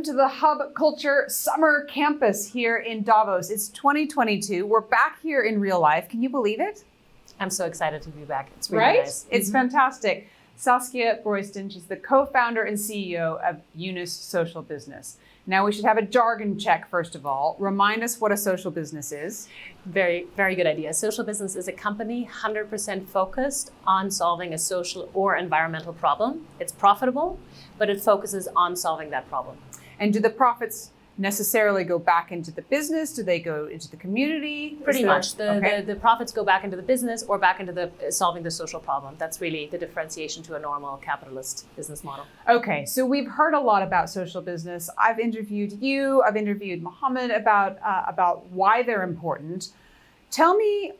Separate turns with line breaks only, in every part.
welcome to the Hub Culture Summer Campus here in Davos. It's 2022. We're back here in real life. Can you believe it?
I'm so excited to be back. It's really nice.
It's fantastic. Saskia Bruysten, she's the co-founder and CEO of Yunus Social Business. Now we should have a jargon check first of all. Remind us what a social business is.
Very, very good idea. Social business is a company 100% focused on solving a social or environmental problem. It's profitable, but it focuses on solving that problem.
And do the profits necessarily go back into the business? Do they go into the community?
Pretty much. The profits go back into the business or back into the solving the social problem. That's really the differentiation to a normal capitalist business model.
Okay, so we've heard a lot about social business. I've interviewed you, I've interviewed Mohammed about why they're important. Tell me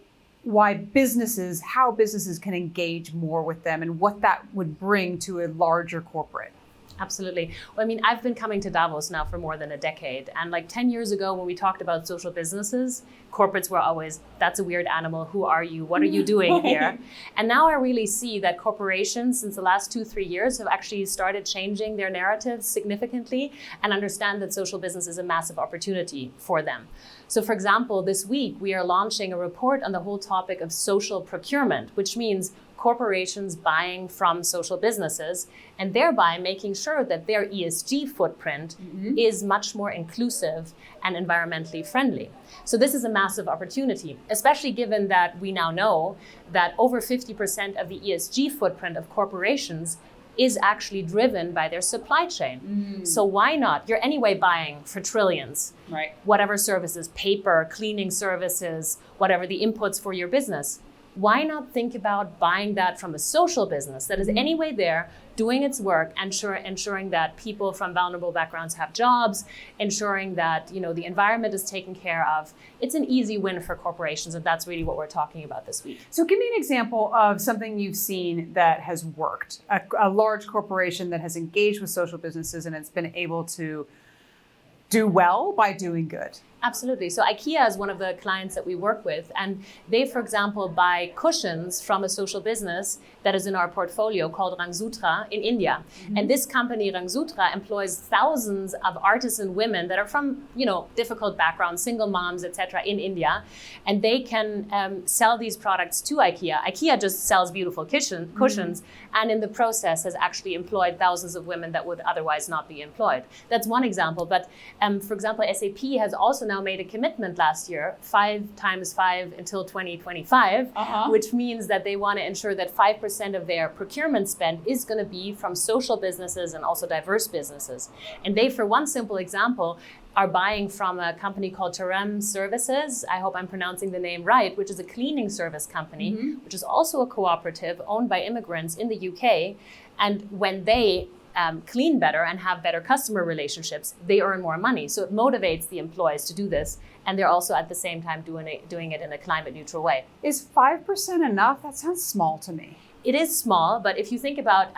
how businesses can engage more with them and what that would bring to a larger corporate.
Absolutely. Well, I mean, I've been coming to Davos now for more than a decade. And like 10 years ago, when we talked about social businesses, corporates were always, that's a weird animal. Who are you? What are you doing here? And now I really see that corporations, since the last 2-3 years, have actually started changing their narratives significantly and understand that social business is a massive opportunity for them. So for example, this week, we are launching a report on the whole topic of social procurement, which means corporations buying from social businesses and thereby making sure that their ESG footprint is much more inclusive and environmentally friendly. So this is a massive opportunity, especially given that we now know that over 50% of the ESG footprint of corporations is actually driven by their supply chain. So why not? You're anyway buying for trillions,
right?
Whatever services, paper, cleaning services, whatever the inputs for your business. Why not think about buying that from a social business that is anyway there, doing its work, ensuring that people from vulnerable backgrounds have jobs, ensuring that the environment is taken care of. It's an easy win for corporations, and that's really what we're talking about this week.
So give me an example of something you've seen that has worked, a large corporation that has engaged with social businesses and it's been able to do well by doing good.
Absolutely. So IKEA is one of the clients that we work with, and they, for example, buy cushions from a social business that is in our portfolio called Rangsutra in India. And this company, Rangsutra, employs thousands of artisan women that are from, difficult backgrounds, single moms, etc., in India, and they can sell these products to IKEA. IKEA just sells beautiful cushions, and in the process has actually employed thousands of women that would otherwise not be employed. That's one example. But for example, SAP has also now made a commitment last year, 5 times 5 until 2025, which means that they want to ensure that 5% of their procurement spend is going to be from social businesses and also diverse businesses. And they, for one simple example, are buying from a company called Terem Services. I hope I'm pronouncing the name right, which is a cleaning service company, which is also a cooperative owned by immigrants in the UK. And when they clean better and have better customer relationships, they earn more money. So it motivates the employees to do this. And they're also at the same time doing it in a climate neutral way. Is
5% enough? That sounds small to me.
It is small, but if you think about,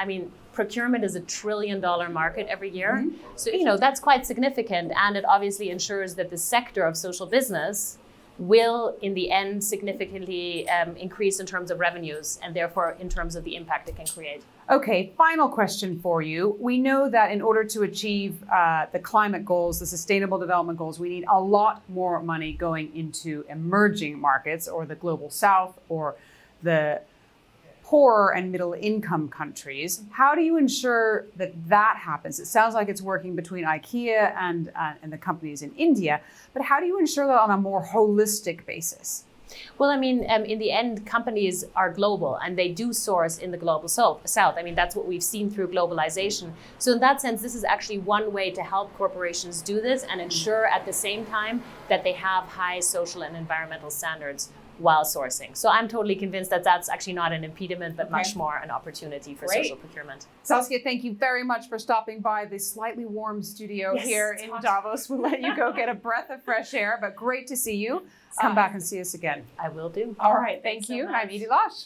procurement is $1 trillion market every year. So, that's quite significant. And it obviously ensures that the sector of social business will, in the end, significantly increase in terms of revenues and therefore in terms of the impact it can create.
Okay, final question for you. We know that in order to achieve the climate goals, the sustainable development goals, we need a lot more money going into emerging markets or the global south or the poorer and middle income countries. How do you ensure that happens? It sounds like it's working between IKEA and the companies in India, but how do you ensure that on a more holistic basis?
Well, in the end, companies are global and they do source in the global south. That's what we've seen through globalization. So in that sense, this is actually one way to help corporations do this and ensure at the same time that they have high social and environmental standards while sourcing. So I'm totally convinced that that's actually not an impediment, but much more an opportunity for social procurement.
Saskia, thank you very much for stopping by the slightly warm studio here in Davos. We'll let you go get a breath of fresh air, but great to see you. Come back and see us again.
I will do.
All right, thank you. And I'm Edie Losh.